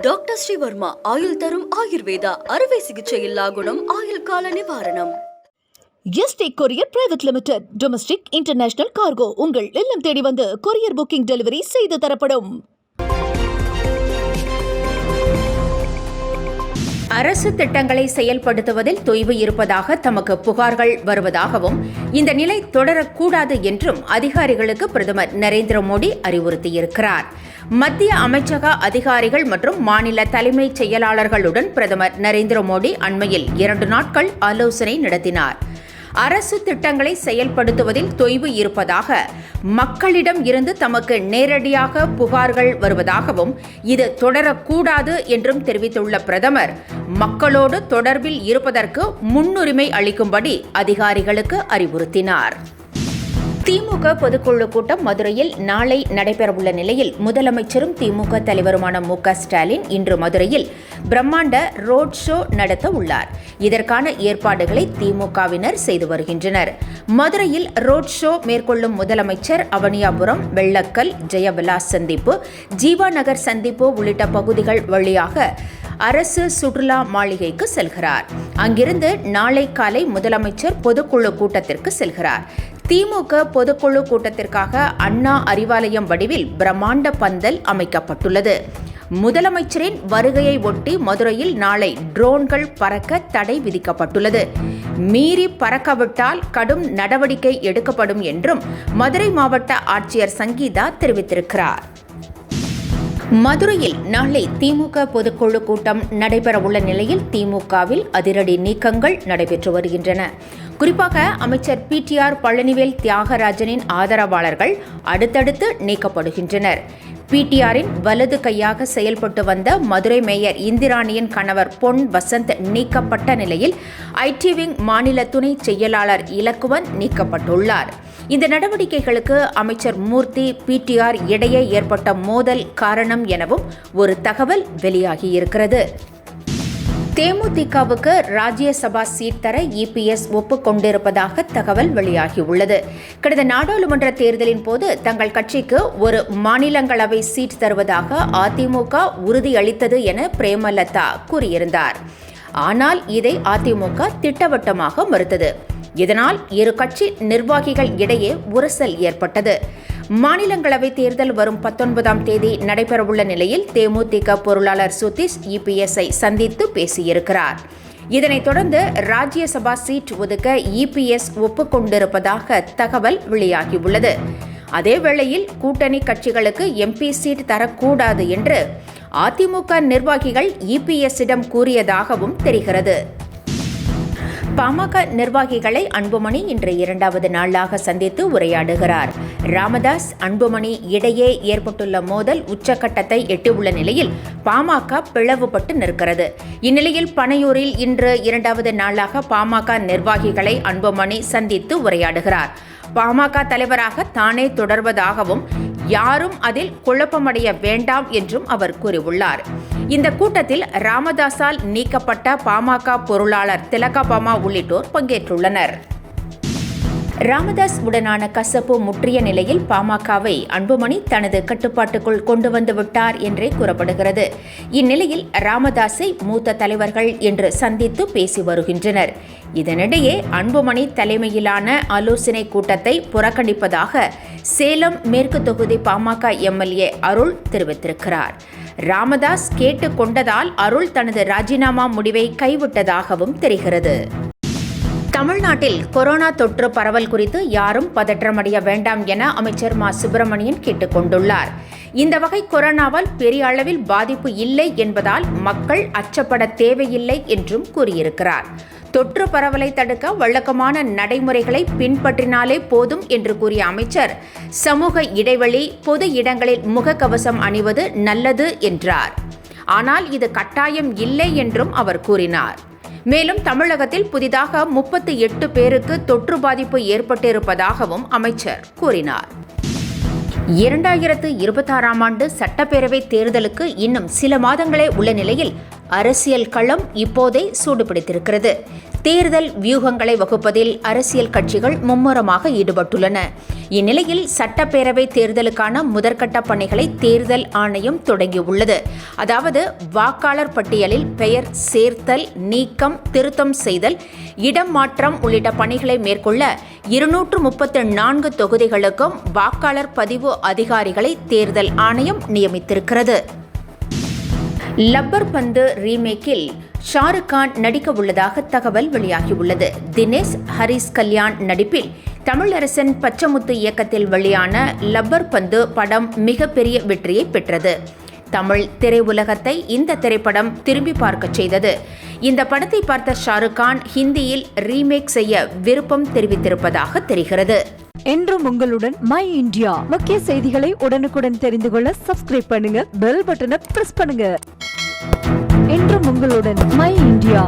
Doctor Sreevarma ஆயுள் தரும் ஆயுர்வேதா அறுவை சிகிச்சையில்லா குணம் ஆயுள் கால நிவாரணம். Yesterday courier private limited. Domestic international cargo உங்கள் இல்லம் தேடி வந்து கொரியர் புக்கிங் டெலிவரி செய்து தரப்படும். அரசு திட்டங்களை செயல்படுத்துவதில் தொய்வு இருப்பதாக தமக்கு புகார்கள் வருவதாகவும் இந்த நிலை தொடரக்கூடாது என்றும் அதிகாரிகளுக்கு பிரதமர் நரேந்திர மோடி அறிவுறுத்தியிருக்கிறார். மத்திய அமைச்சக அதிகாரிகள் மற்றும் மாநில தலைமைச் செயலாளர்களுடன் பிரதமர் நரேந்திர மோடி அண்மையில் 2 நாட்கள் ஆலோசனை நடத்தினார். அரசு திட்டங்களை செயல்படுத்துவதில் தொய்வு இருப்பதாக மக்களிடம் இருந்து தமக்கு நேரடியாக புகார்கள் வருவதாகவும் இது தொடரக்கூடாது என்றும் தெரிவித்துள்ள பிரதமர் மக்களோடு தொடர்பில் இருப்பதற்கு முன்னுரிமை அளிக்கும்படி அதிகாரிகளுக்கு அறிவுறுத்தினார். திமுக பொதுக்குழு கூட்டம் மதுரையில் நாளை நடைபெறவுள்ள நிலையில் முதலமைச்சரும் திமுக தலைவருமான மு.க. ஸ்டாலின் இன்று மதுரையில் பிரம்மாண்ட ரோட் ஷோ நடத்த உள்ளார். இதற்கான ஏற்பாடுகளை திமுகவினர் செய்து வருகின்றனர். மதுரையில் ரோட் ஷோ மேற்கொள்ளும் முதலமைச்சர் அவனியாபுரம், வெள்ளக்கல், ஜெயவிலாஸ் சந்திப்பு, ஜீவா நகர் சந்திப்பு உள்ளிட்ட பகுதிகள் வழியாக அரசு சுற்றுலா மாளிகைக்கு செல்கிறார். அங்கிருந்து நாளை காலை முதலமைச்சர் பொதுக்குழு கூட்டத்திற்கு செல்கிறார். திமுக பொதுக்குழு கூட்டத்திற்காக அண்ணா அறிவாலயம் வடிவில் பிரம்மாண்ட பந்தல் அமைக்கப்பட்டுள்ளது. முதலமைச்சரின் வருகையை ஒட்டி மதுரையில் நாளை ட்ரோன்கள் பறக்க தடை விதிக்கப்பட்டுள்ளது. மீறி பறக்கவிட்டால் கடும் நடவடிக்கை எடுக்கப்படும் என்றும் மதுரை மாவட்ட ஆட்சியர் சங்கீதா தெரிவித்திருக்கிறார். மதுரையில் நாளை திமுக பொதுக்குழு கூட்டம் நடைபெறவுள்ள நிலையில் திமுகவில் அதிரடி நீக்கங்கள் நடைபெற்று வருகின்றன. குறிப்பாக அமைச்சர் பிடிஆர் பழனிவேல் தியாகராஜனின் ஆதரவாளர்கள் அடுத்தடுத்து நீக்கப்படுகின்றனர். பிடிஆரின் வலது கையாக செயல்பட்டு வந்த மதுரை மேயர் இந்திராணியின் கணவர் பொன் வசந்த் நீக்கப்பட்ட நிலையில் ஐடி விங் மாநில துணை செயலாளர் இலக்குவன் நீக்கப்பட்டுள்ளார். இந்த நடவடிக்கைகளுக்கு அமைச்சர் மூர்த்தி, பிடிஆர் இடையே ஏற்பட்ட மோதல் காரணம் எனவும் ஒரு தகவல் வெளியாகியிருக்கிறது. தேமுதிகவுக்கு ராஜ்யசபா சீட் தர இபிஎஸ் ஒப்புக்கொண்டிருப்பதாக தகவல் வெளியாகியுள்ளது. கடந்த நாடாளுமன்ற தேர்தலின் போது தங்கள் கட்சிக்கு ஒரு மாநிலங்களவை சீட் தருவதாக அதிமுக உறுதியளித்தது என பிரேமலதா கூறியிருந்தார். ஆனால் இதை அதிமுக திட்டவட்டமாக மறுத்தது. இதனால் இரு கட்சி நிர்வாகிகள் இடையே உரசல் ஏற்பட்டது. மாநிலங்களவை தேர்தல் வரும் 19ஆம் தேதி நடைபெறவுள்ள நிலையில் தேமுதிக பொருளாளர் சுதீஷ் இபிஎஸ்ஐ சந்தித்து பேசியிருக்கிறார். இதனைத் தொடர்ந்து ராஜ்யசபா சீட் ஒதுக்க இபிஎஸ் ஒப்புக்கொண்டிருப்பதாக தகவல் வெளியாகியுள்ளது. அதேவேளையில் கூட்டணி கட்சிகளுக்கு எம்பி சீட் தரக்கூடாது என்று அதிமுக நிர்வாகிகள் இபிஎஸ்ஸிடம் கூறியதாகவும் தெரிகிறது. பாமக நிர்வாகிகளை அன்புமணி இன்று 2வது நாளாக சந்தித்து உரையாடுகிறார். ராமதாஸ், அன்புமணி இடையே ஏற்பட்டுள்ள மோதல் உச்சக்கட்டத்தை எட்டியுள்ள நிலையில் பாமக பிளவுபட்டு நிற்கிறது. இந்நிலையில் பனையூரில் இன்று 2வது நாளாக பாமக நிர்வாகிகளை அன்புமணி சந்தித்து உரையாடுகிறார். பாமக தலைவராக தானே தொடர்வதாகவும் யாரும் அதில் குழப்பமடைய வேண்டாம் என்றும் அவர் கூறியுள்ளார். இந்த கூட்டத்தில் ராமதாஸால் நீக்கப்பட்ட பாமக பொருளாளர் திலகபாமா உள்ளிட்டோர் பங்கேற்றுள்ளனர். ராமதாஸ் உடனான கசப்பு முற்றிய நிலையில் பாமகவை அன்புமணி தனது கட்டுப்பாட்டுக்குள் கொண்டு வந்து விட்டார் என்றே கூறப்படுகிறது. இந்நிலையில் ராமதாஸை மூத்த தலைவர்கள் என்று சந்தித்து பேசி வருகின்றனர். இதனிடையே அன்புமணி தலைமையிலான ஆலோசனை கூட்டத்தை புறக்கணிப்பதாக சேலம் மேற்கு தொகுதி பாமக எம்எல்ஏ அருள் தெரிவித்திருக்கிறார். ராமதாஸ் கேட்டுக்கொண்டதால் அருள் தனது ராஜினாமா முடிவை கைவிட்டதாகவும் தெரிகிறது. தமிழ்நாட்டில் கொரோனா தொற்று பரவல் குறித்து யாரும் பதற்றமடைய வேண்டாம் என அமைச்சர் மா. சுப்பிரமணியன் கேட்டுக் கொண்டுள்ளார். இந்த வகை கொரோனாவால் பெரிய அளவில் பாதிப்பு இல்லை என்பதால் மக்கள் அச்சப்பட தேவையில்லை என்றும் கூறியிருக்கிறார். தொற்று பரவலை தடுக்க வழக்கமான நடைமுறைகளை பின்பற்றினாலே போதும் என்று கூறிய அமைச்சர், சமூக இடைவெளி, பொது இடங்களில் முகக்கவசம் அணிவது நல்லது என்றார். ஆனால் இது கட்டாயம் இல்லை என்றும் அவர் கூறினார். மேலும் தமிழகத்தில் புதிதாக 38 பேருக்கு தொற்று பாதிப்பு ஏற்பட்டிருப்பதாகவும் அமைச்சர் கூறினார். 2026ஆம் ஆண்டு சட்டப்பேரவை தேர்தலுக்கு இன்னும் சில மாதங்களே உள்ள நிலையில் அரசியல் களம் இப்போதே சூடுபிடித்திருக்கிறது. தேர்தல் வியூகங்களை வகுப்பதில் அரசியல் கட்சிகள் மும்முரமாக ஈடுபட்டுள்ளன. இந்நிலையில் சட்டப்பேரவை தேர்தலுக்கான முதற்கட்ட பணிகளை தேர்தல் ஆணையம் தொடங்கியுள்ளது. அதாவது வாக்காளர் பட்டியலில் பெயர் சேர்த்தல், நீக்கம், திருத்தம் செய்தல், இடம் மாற்றம் உள்ளிட்ட பணிகளை மேற்கொள்ள 234 தொகுதிகளுக்கும் வாக்காளர் பதிவு அதிகாரிகளை தேர்தல் ஆணையம் நியமித்திருக்கிறது. லப்பர் பந்து ரீமேக்கில் ஷாருக் கான் நடிக்க உள்ளதாக தகவல் வெளியாகியுள்ளது. தினேஷ் ஹரிஸ் கல்யாண் நடிப்பில் தமிழரசன் பச்சமுத்து இயக்கத்தில் வெளியான லப்பர் பந்து படம் மிகப்பெரிய வெற்றியை பெற்றது. தமிழ் திரையுலகத்தை இந்த திரைப்படம் திரும்பி பார்க்க செய்தது. இந்த படத்தை பார்த்த ஷாருக் கான் ஹிந்தியில் ரீமேக் செய்ய விருப்பம் தெரிவித்திருப்பதாக தெரிகிறது. என்றும் உங்களுடன் மை இந்தியா. முக்கிய செய்திகளை உடனுக்குடன் தெரிந்து கொள்ள சப்ஸ்கிரைப் பண்ணுங்க, பெல் பட்டனை பிரஸ் பண்ணுங்க. என்றும் உங்களுடன் மை இந்தியா.